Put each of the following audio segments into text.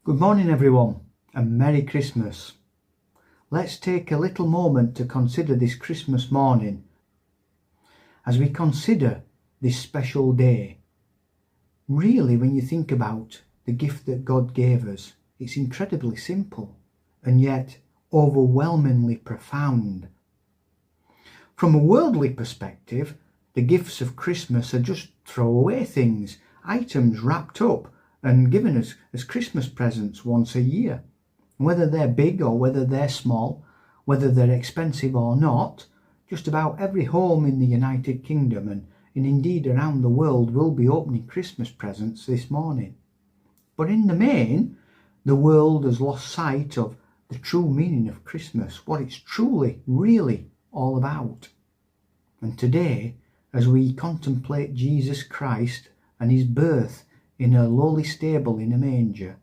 Good morning everyone and Merry Christmas. Let's take a little moment to consider this Christmas morning. As we consider this special day, really when you think about the gift that God gave us, it's incredibly simple and yet overwhelmingly profound. From a worldly perspective, the gifts of Christmas are just throwaway things, items wrapped up and given us as Christmas presents once a year. Whether they're big or whether they're small, whether they're expensive or not, just about every home in the United Kingdom and indeed around the world will be opening Christmas presents this morning. But in the main, the world has lost sight of the true meaning of Christmas, what it's truly, really all about. And today, as we contemplate Jesus Christ and his birth in a lowly stable in a manger,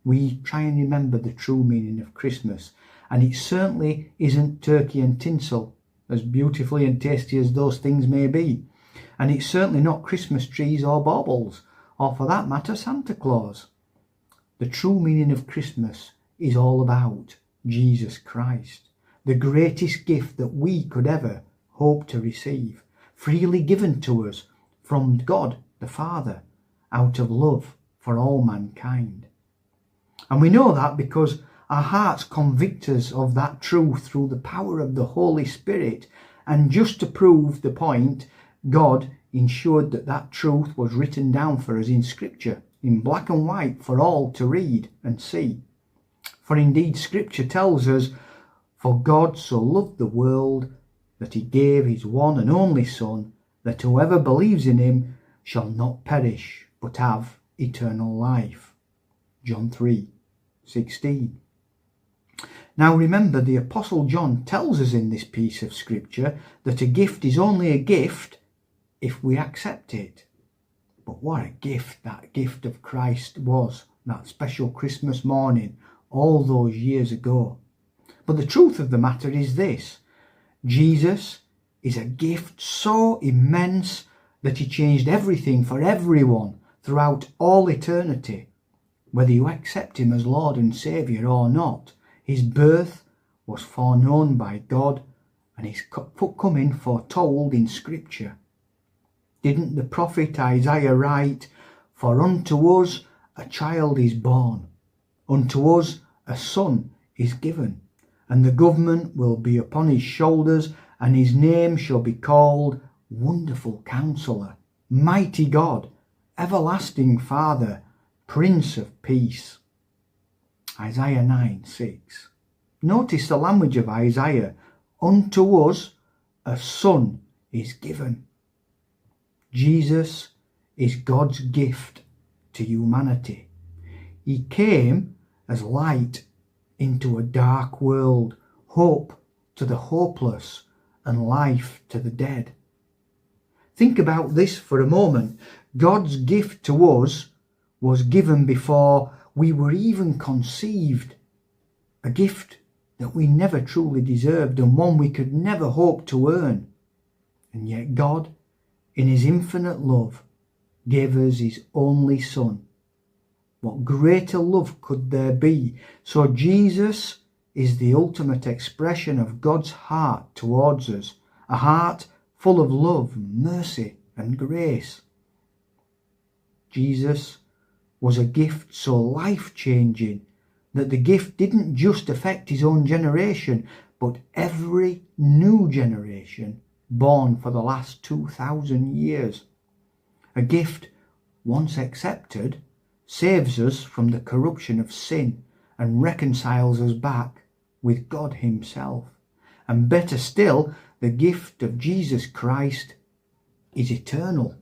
we try and remember the true meaning of Christmas. And it certainly isn't turkey and tinsel, as beautifully and tasty as those things may be. And it's certainly not Christmas trees or baubles, or for that matter Santa Claus. The true meaning of Christmas is all about Jesus Christ, the greatest gift that we could ever hope to receive, freely given to us from God the Father, out of love for all mankind. And we know that because our hearts convict us of that truth through the power of the Holy Spirit. And just to prove the point, God ensured that that truth was written down for us in Scripture, in black and white for all to read and see. For indeed Scripture tells us, "For God so loved the world that he gave his one and only Son, that whoever believes in him shall not perish, but have eternal life." John 3:16. Now remember, the Apostle John tells us in this piece of Scripture that a gift is only a gift if we accept it. But what a gift that gift of Christ was, that special Christmas morning all those years ago. But the truth of the matter is this: Jesus is a gift so immense that he changed everything for everyone throughout all eternity. Whether you accept him as Lord and Saviour or not, his birth was foreknown by God and his coming foretold in Scripture. Didn't the prophet Isaiah write, "For unto us a child is born, unto us a son is given, and the government will be upon his shoulders, and his name shall be called Wonderful Counselor, Mighty God, Everlasting Father, Prince of Peace." Isaiah 9:6. Notice the language of Isaiah. Unto us a son is given. Jesus is God's gift to humanity. He came as light into a dark world, hope to the hopeless and life to the dead. Think about this for a moment. God's gift to us was given before we were even conceived, a gift that we never truly deserved and one we could never hope to earn. And yet God, in his infinite love, gave us his only Son. What greater love could there be? So Jesus is the ultimate expression of God's heart towards us, a heart full of love, mercy and grace. Jesus was a gift so life-changing that the gift didn't just affect his own generation, but every new generation born for the last 2,000 years. A gift, once accepted, saves us from the corruption of sin and reconciles us back with God himself. And better still, the gift of Jesus Christ is eternal.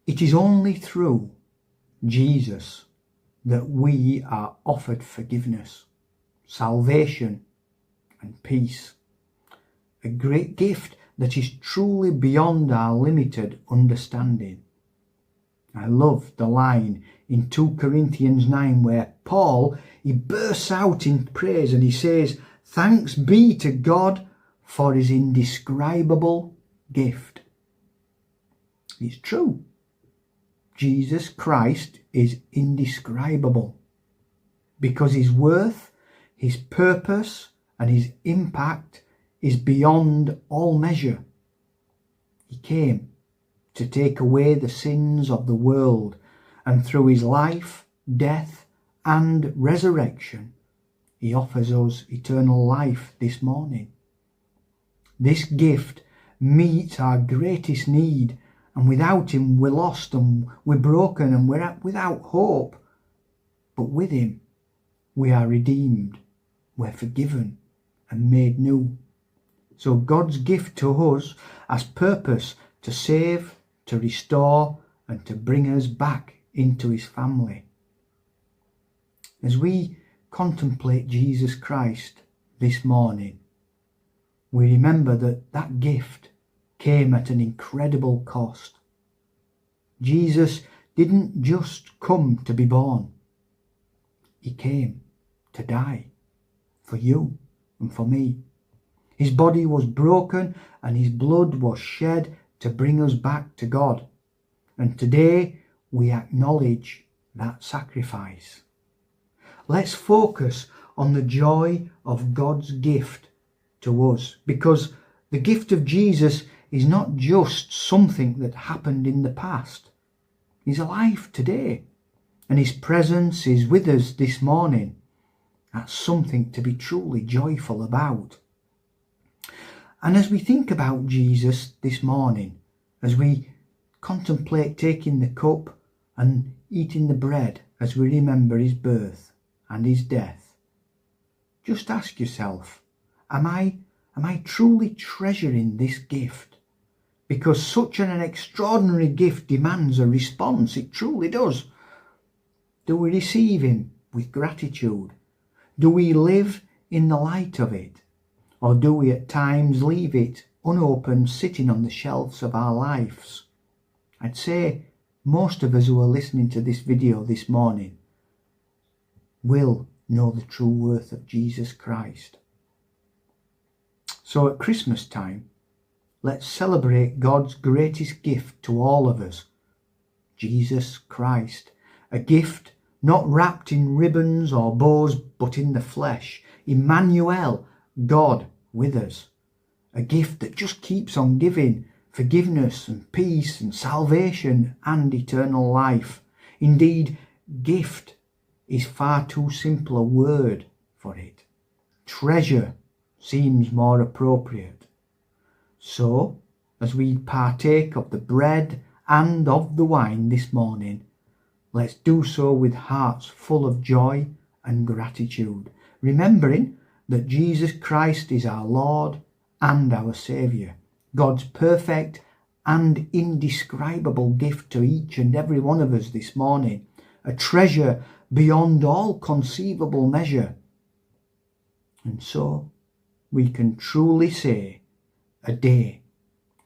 It is only through Jesus that we are offered forgiveness, salvation and peace. A great gift that is truly beyond our limited understanding. I love the line in 2 Corinthians 9 where Paul, he bursts out in praise and he says, "Thanks be to God for his indescribable gift." It's true. Jesus Christ is indescribable, because his worth, his purpose, and his impact is beyond all measure. He came to take away the sins of the world, and through his life, death, and resurrection, he offers us eternal life this morning. This gift meets our greatest need, and without him we're lost and we're broken and we're without hope. But with him we are redeemed, we're forgiven and made new. So God's gift to us has purpose to save, to restore, and to bring us back into his family. As we contemplate Jesus Christ this morning, we remember that gift came at an incredible cost. Jesus didn't just come to be born. He came to die for you and for me. His body was broken and his blood was shed to bring us back to God. And today we acknowledge that sacrifice. Let's focus on the joy of God's gift to us, because the gift of Jesus is not just something that happened in the past. He's alive today, and his presence is with us this morning. That's something to be truly joyful about. And as we think about Jesus this morning, as we contemplate taking the cup and eating the bread as we remember his birth and his death, just ask yourself, am I truly treasuring this gift? Because such an extraordinary gift demands a response. It truly does. Do we receive him with gratitude? Do we live in the light of it? Or do we at times leave it unopened, sitting on the shelves of our lives? I'd say most of us who are listening to this video this morning will know the true worth of Jesus Christ. So at Christmas time, let's celebrate God's greatest gift to all of us, Jesus Christ. A gift not wrapped in ribbons or bows, but in the flesh. Emmanuel, God with us. A gift that just keeps on giving forgiveness and peace and salvation and eternal life. Indeed, gift is far too simple a word for it. Treasure seems more appropriate. So, as we partake of the bread and of the wine this morning, let's do so with hearts full of joy and gratitude, remembering that Jesus Christ is our Lord and our Saviour, God's perfect and indescribable gift to each and every one of us this morning, a treasure beyond all conceivable measure. And so we can truly say a day,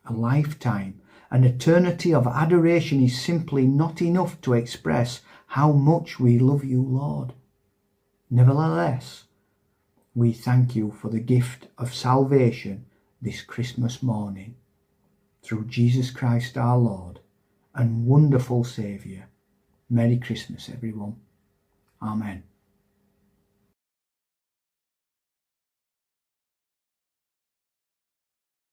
a lifetime, an eternity of adoration is simply not enough to express how much we love you, Lord. Nevertheless, we thank you for the gift of salvation this Christmas morning, through Jesus Christ our Lord and wonderful Saviour. Merry Christmas, everyone. Amen.